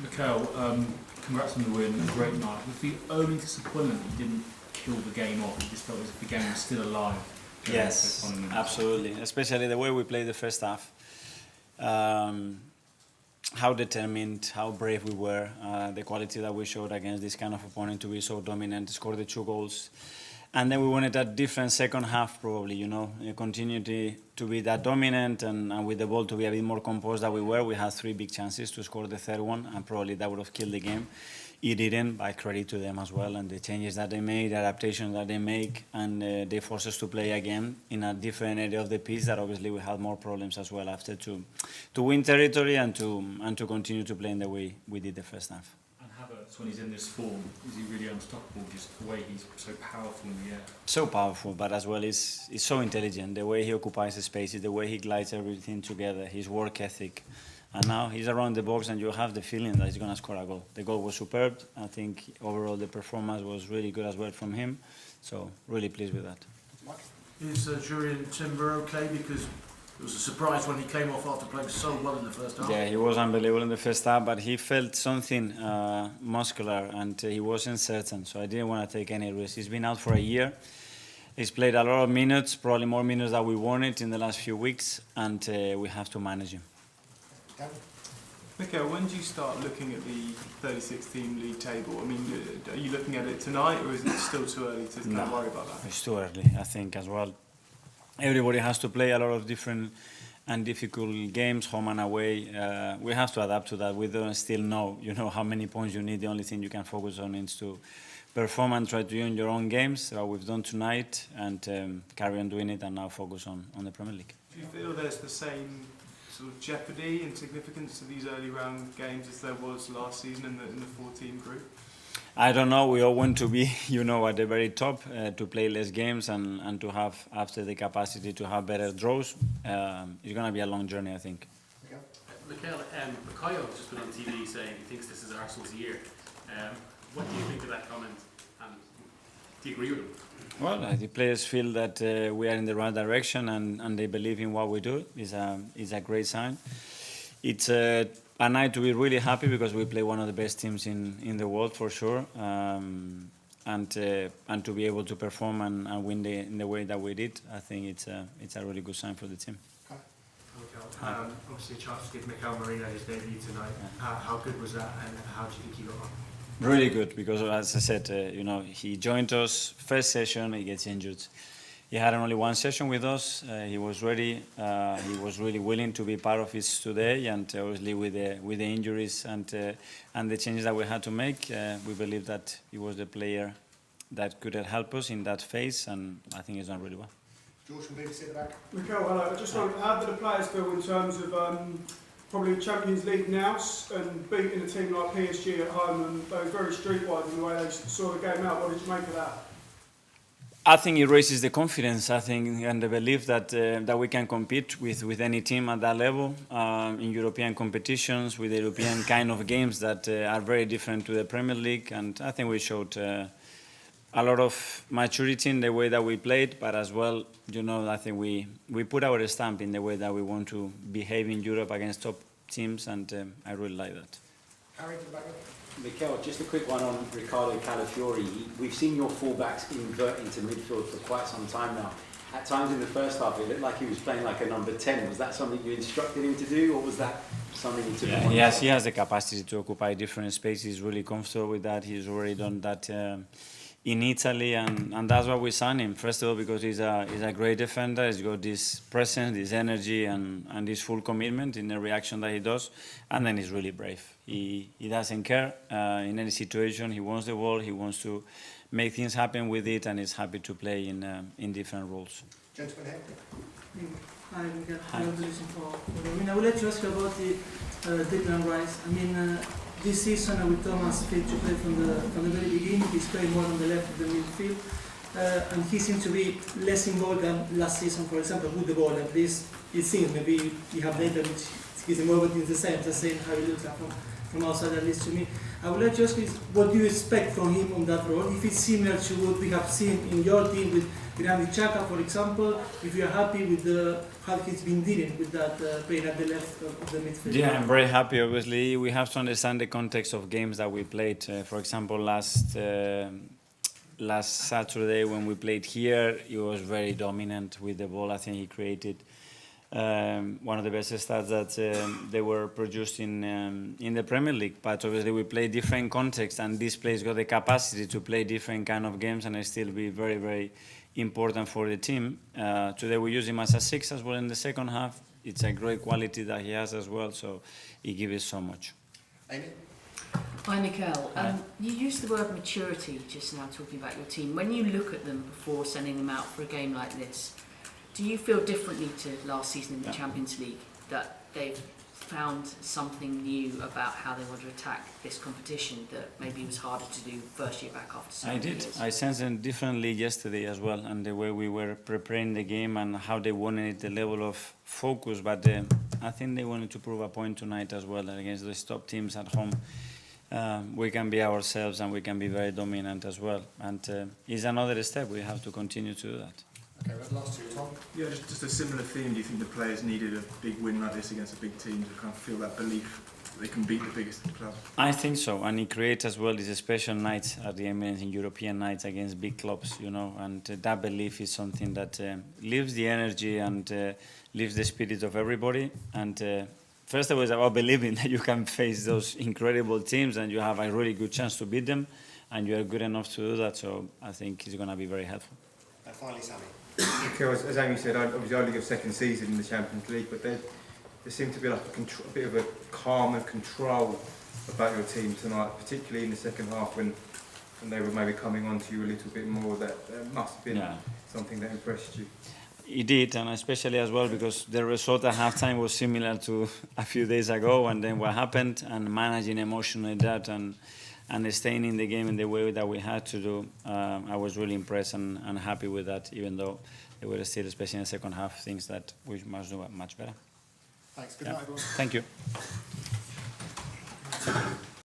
Mikel, congrats on the win, a great night. Was the only disappointment that you didn't kill the game off? You just felt as if the game was still alive. Yes, absolutely. Especially the way we played the first half. How determined, how brave we were, the quality that we showed against this kind of opponent to be so dominant, score the 2 goals. And then we wanted a different second half probably, continue to be that dominant and with the ball to be a bit more composed than we were. We had 3 big chances to score the third one and probably that would have killed the game. It didn't, by credit to them as well, and the changes that they made, the adaptations that they make, and they forced us to play again in a different area of the pitch that obviously we had more problems as well after to win territory and to continue to play in the way we did the first half. And Havertz, when he's in this form, is he really unstoppable, just the way he's so powerful in the air? So powerful, but as well he's so intelligent, the way he occupies the spaces, the way he glides everything together, his work ethic. And now he's around the box and you have the feeling that he's going to score a goal. The goal was superb. I think overall the performance was really good as well from him. So really pleased with that. Is Julian Timber okay? Because it was a surprise when he came off after playing so well in the first half. Yeah, he was unbelievable in the first half, but he felt something muscular and he wasn't certain. So I didn't want to take any risks. He's been out for a year. He's played a lot of minutes, probably more minutes than we wanted in the last few weeks, and we have to manage him. Mikel, when do you start looking at the 36-team league table? I mean, are you looking at it tonight, or is it still too early to kind of worry about that? It's too early, I think, as well. Everybody has to play a lot of different and difficult games, home and away. We have to adapt to that. We don't still know, how many points you need. The only thing you can focus on is to perform and try to win your own games. We've done tonight, and carry on doing it, and now focus on the Premier League. Do you feel there's the same sort of jeopardy and significance to these early round games as there was last season in the 4-team group? I don't know. We all want to be, at the very top, to play less games and to have, after the capacity to have better draws. It's going to be a long journey, I think. Mikel, Makayo has just been on TV saying he thinks this is Arsenal's year. What do you think of that comment? And do you agree with him? Well, the players feel that we are in the right direction and they believe in what we do. Is a great sign. It's a night to be really happy because we play one of the best teams in the world for sure, and to be able to perform and win in the way that we did, I think it's a really good sign for the team. Obviously, a chance to give Mikel Merino his debut tonight. How good was that, and how do you think he got on? Really good, because as I said, he joined us first session, he gets injured. He had only 1 session with us. He was ready. He was really willing to be part of it today, and obviously with the injuries and the changes that we had to make, we believe that he was the player that could help us in that phase, and I think he's done really well. George from BBC at the back. Mikel, hello. I just wondered, how do the players feel in terms of probably Champions League now and beating a team like PSG at home, and they were very streetwise in the way they saw the game out? What did you make of that? I think it raises the confidence, I think, and the belief that we can compete with any team at that level in European competitions, with European kind of games that are very different to the Premier League. And I think we showed a lot of maturity in the way that we played, but as well, I think we put our stamp in the way that we want to behave in Europe against top teams, and I really like that. Harry, to the back. Mikel, just a quick one on Riccardo Calafiori. We've seen your fullbacks invert into midfield for quite some time now. At times in the first half, it looked like he was playing like a number 10. Was that something you instructed him to do, or was that something he took on? Yes, he has the capacity to occupy different spaces. He's really comfortable with that. He's already done that in Italy, and that's why we signed him. First of all, because he's a great defender. He's got this presence, this energy, and this full commitment in the reaction that he does. And then he's really brave. He doesn't care in any situation. He wants the ball. He wants to make things happen with it, and he's happy to play in different roles. Gentleman here. Hi, Mikel. I would like to ask you about the Declan Rice. This season with Thomas fit to play from the very beginning. He's playing more on the left of the midfield, and he seems to be less involved than last season, for example, with the ball. At least it seems. Maybe you have data which is involved in the same. Just saying how it looks like from outside, at least to me. I would like to ask you, what do you expect from him on that role? If it's similar to what we have seen in your team with Granit Xhaka, for example, if you are happy with how he's been dealing with that playing at the left of the midfield? Yeah, I'm very happy. Obviously, we have to understand the context of games that we played. For example, last Saturday when we played here, he was very dominant with the ball. I think he created one of the best stats that they were produced in the Premier League. But obviously we play different contexts, and this player's got the capacity to play different kind of games and still be very, very important for the team. Today we use him as a 6 as well in the second half. It's a great quality that he has as well, so he gives us so much. Amy? Hi, Mikel. You used the word maturity just now talking about your team. When you look at them before sending them out for a game like this, do you feel differently to last season in the Champions League, that they've found something new about how they want to attack this competition that maybe was harder to do first year back after 7 years? I sensed it differently yesterday as well, and the way we were preparing the game and how they wanted the level of focus. But I think they wanted to prove a point tonight as well against the top teams at home. We can be ourselves and we can be very dominant as well. And it's another step. We have to continue to do that. Okay, we have the last two. Tom? Yeah, just a similar theme. Do you think the players needed a big win like this against a big team to kind of feel that belief that they can beat the biggest club? I think so, and it creates as well these special nights at the Emirates, in European nights against big clubs, you know, and that belief is something that lifts the energy and lifts the spirit of everybody. And first of all, it's about believing that you can face those incredible teams and you have a really good chance to beat them, and you are good enough to do that. So I think it's going to be very helpful. And finally, Sammy. Mikel, as Amy said, obviously only your second season in the Champions League, but there seemed to be like a bit of a calm and control about your team tonight, particularly in the second half when they were maybe coming on to you a little bit more. That must have been something that impressed you. It did, and especially as well because the result at halftime was similar to a few days ago, and then what happened, and managing emotionally that and staying in the game in the way that we had to do, I was really impressed and happy with that, even though there were still, especially in the second half, things that we must do much better. Thanks. Good night, everyone. Thank you.